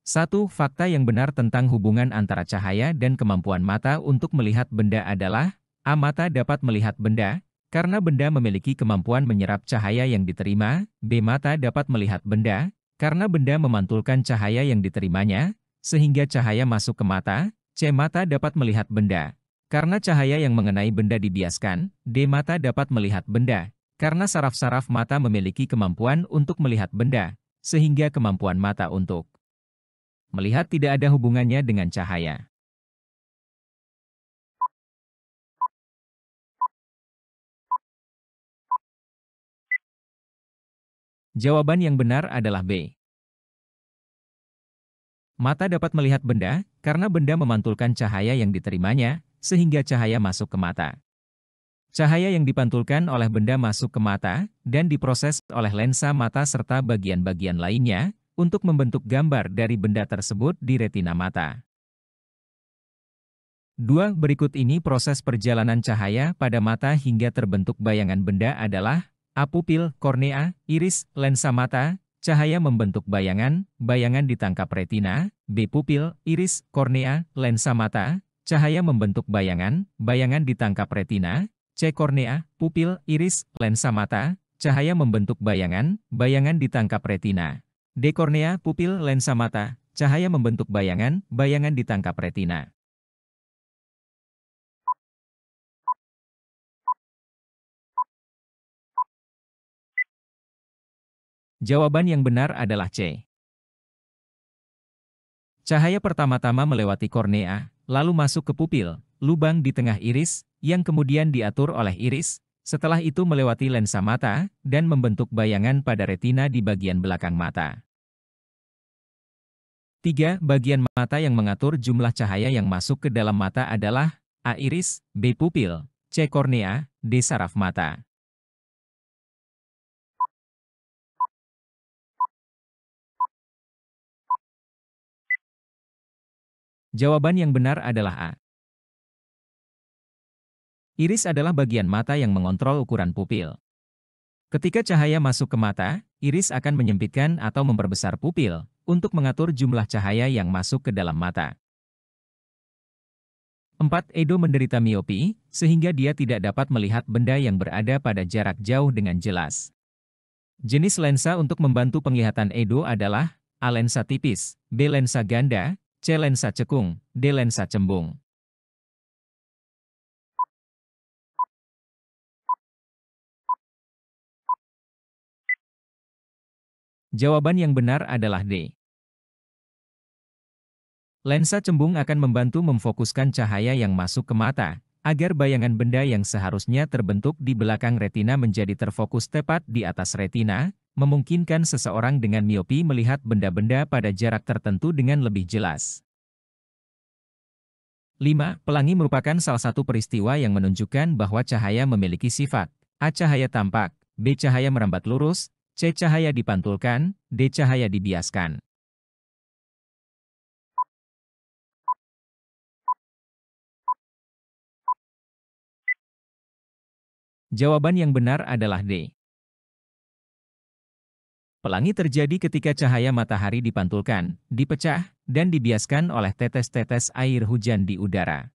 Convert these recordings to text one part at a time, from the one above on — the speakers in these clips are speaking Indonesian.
Satu fakta yang benar tentang hubungan antara cahaya dan kemampuan mata untuk melihat benda adalah, A. Mata dapat melihat benda, karena benda memiliki kemampuan menyerap cahaya yang diterima, B. Mata dapat melihat benda, karena benda memantulkan cahaya yang diterimanya, sehingga cahaya masuk ke mata, C. Mata dapat melihat benda, karena cahaya yang mengenai benda dibiaskan, D. Mata dapat melihat benda, karena saraf-saraf mata memiliki kemampuan untuk melihat benda, sehingga kemampuan mata untuk melihat tidak ada hubungannya dengan cahaya. Jawaban yang benar adalah B. Mata dapat melihat benda, karena benda memantulkan cahaya yang diterimanya, sehingga cahaya masuk ke mata. Cahaya yang dipantulkan oleh benda masuk ke mata, dan diproses oleh lensa mata serta bagian-bagian lainnya, untuk membentuk gambar dari benda tersebut di retina mata. 2. Berikut ini proses perjalanan cahaya pada mata hingga terbentuk bayangan benda adalah A. Pupil, kornea, iris, lensa mata, cahaya membentuk bayangan, bayangan ditangkap retina, B. Pupil, iris, kornea, lensa mata, cahaya membentuk bayangan, bayangan ditangkap retina, C. Kornea, pupil, iris, lensa mata, cahaya membentuk bayangan, bayangan ditangkap retina. D. Kornea, pupil, lensa mata, cahaya membentuk bayangan, bayangan ditangkap retina. Jawaban yang benar adalah C. Cahaya pertama-tama melewati kornea, lalu masuk ke pupil, lubang di tengah iris, yang kemudian diatur oleh iris, setelah itu melewati lensa mata, dan membentuk bayangan pada retina di bagian belakang mata. 3. Bagian mata yang mengatur jumlah cahaya yang masuk ke dalam mata adalah A. Iris, B. Pupil, C. Kornea, D. Saraf mata. Jawaban yang benar adalah A. Iris adalah bagian mata yang mengontrol ukuran pupil. Ketika cahaya masuk ke mata, iris akan menyempitkan atau memperbesar pupil, untuk mengatur jumlah cahaya yang masuk ke dalam mata. 4. Edo menderita miopi, sehingga dia tidak dapat melihat benda yang berada pada jarak jauh dengan jelas. Jenis lensa untuk membantu penglihatan Edo adalah A. Lensa tipis, B. Lensa ganda, C. Lensa cekung, D. Lensa cembung. Jawaban yang benar adalah D. Lensa cembung akan membantu memfokuskan cahaya yang masuk ke mata, agar bayangan benda yang seharusnya terbentuk di belakang retina menjadi terfokus tepat di atas retina, memungkinkan seseorang dengan miopi melihat benda-benda pada jarak tertentu dengan lebih jelas. 5. Pelangi merupakan salah satu peristiwa yang menunjukkan bahwa cahaya memiliki sifat A. Cahaya tampak, B. Cahaya merambat lurus, C. Cahaya dipantulkan, D. Cahaya dibiaskan. Jawaban yang benar adalah D. Pelangi terjadi ketika cahaya matahari dipantulkan, dipecah, dan dibiaskan oleh tetes-tetes air hujan di udara.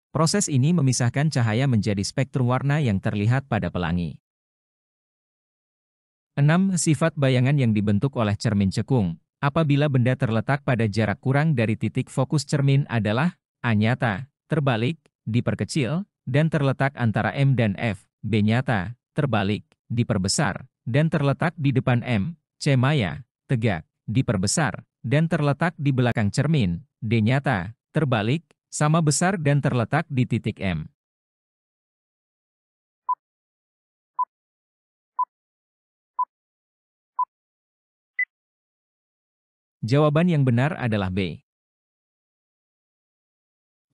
Proses ini memisahkan cahaya menjadi spektrum warna yang terlihat pada pelangi. 6. Sifat bayangan yang dibentuk oleh cermin cekung, apabila benda terletak pada jarak kurang dari titik fokus cermin adalah A. Nyata, terbalik, diperkecil, dan terletak antara M dan F, B. Nyata, terbalik, diperbesar, dan terletak di depan M, C. Maya, tegak, diperbesar, dan terletak di belakang cermin, D. Nyata, terbalik, sama besar dan terletak di titik M. Jawaban yang benar adalah B.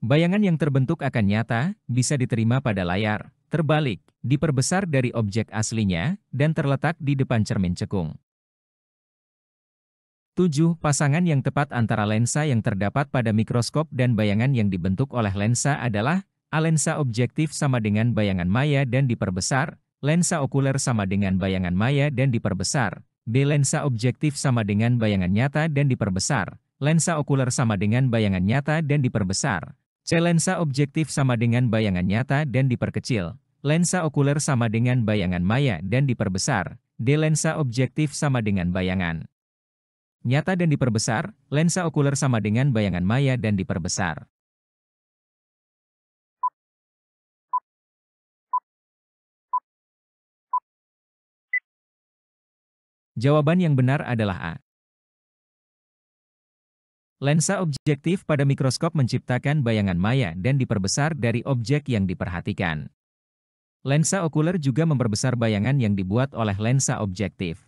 Bayangan yang terbentuk akan nyata, bisa diterima pada layar, terbalik, diperbesar dari objek aslinya, dan terletak di depan cermin cekung. 7. Pasangan yang tepat antara lensa yang terdapat pada mikroskop dan bayangan yang dibentuk oleh lensa adalah A. Lensa objektif sama dengan bayangan maya dan diperbesar, lensa okuler sama dengan bayangan maya dan diperbesar, B. Lensa objektif sama dengan bayangan nyata dan diperbesar, lensa okuler sama dengan bayangan nyata dan diperbesar. C. Lensa objektif sama dengan bayangan nyata dan diperkecil. Lensa okuler sama dengan bayangan maya dan diperbesar. D. Lensa objektif sama dengan bayangan nyata dan diperbesar. Lensa okuler sama dengan bayangan maya dan diperbesar. Jawaban yang benar adalah A. Lensa objektif pada mikroskop menciptakan bayangan maya dan diperbesar dari objek yang diperhatikan. Lensa okuler juga memperbesar bayangan yang dibuat oleh lensa objektif.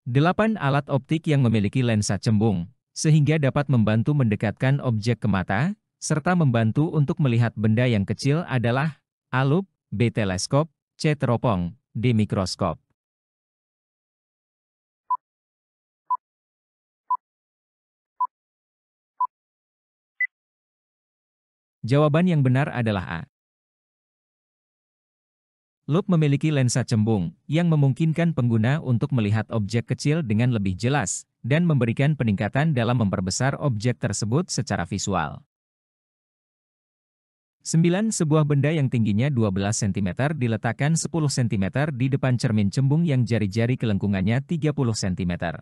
8 alat optik yang memiliki lensa cembung, sehingga dapat membantu mendekatkan objek ke mata, serta membantu untuk melihat benda yang kecil adalah A. Lup, B. Teleskop, C. Teropong, D. Mikroskop. Jawaban yang benar adalah A. Lup memiliki lensa cembung, yang memungkinkan pengguna untuk melihat objek kecil dengan lebih jelas, dan memberikan peningkatan dalam memperbesar objek tersebut secara visual. 9. Sebuah benda yang tingginya 12 cm diletakkan 10 cm di depan cermin cembung yang jari-jari kelengkungannya 30 cm.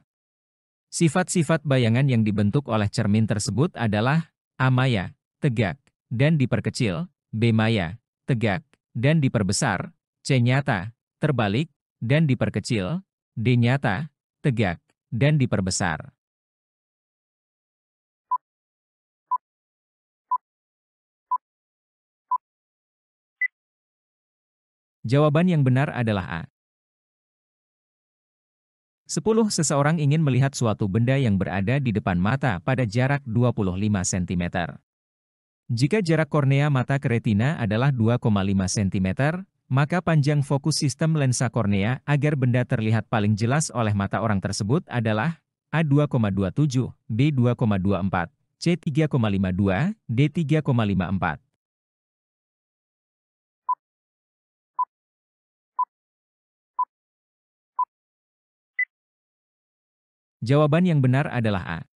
Sifat-sifat bayangan yang dibentuk oleh cermin tersebut adalah A. Maya, tegak, dan diperkecil, B. Maya, tegak, dan diperbesar, C. Nyata, terbalik, dan diperkecil, D. Nyata, tegak, dan diperbesar. Jawaban yang benar adalah A. 10. Seseorang ingin melihat suatu benda yang berada di depan mata pada jarak 25 cm. Jika jarak kornea mata ke retina adalah 2,5 cm, maka panjang fokus sistem lensa kornea agar benda terlihat paling jelas oleh mata orang tersebut adalah A. 2,27, B. 2,24, C. 3,52, D. 3,54. Jawaban yang benar adalah A.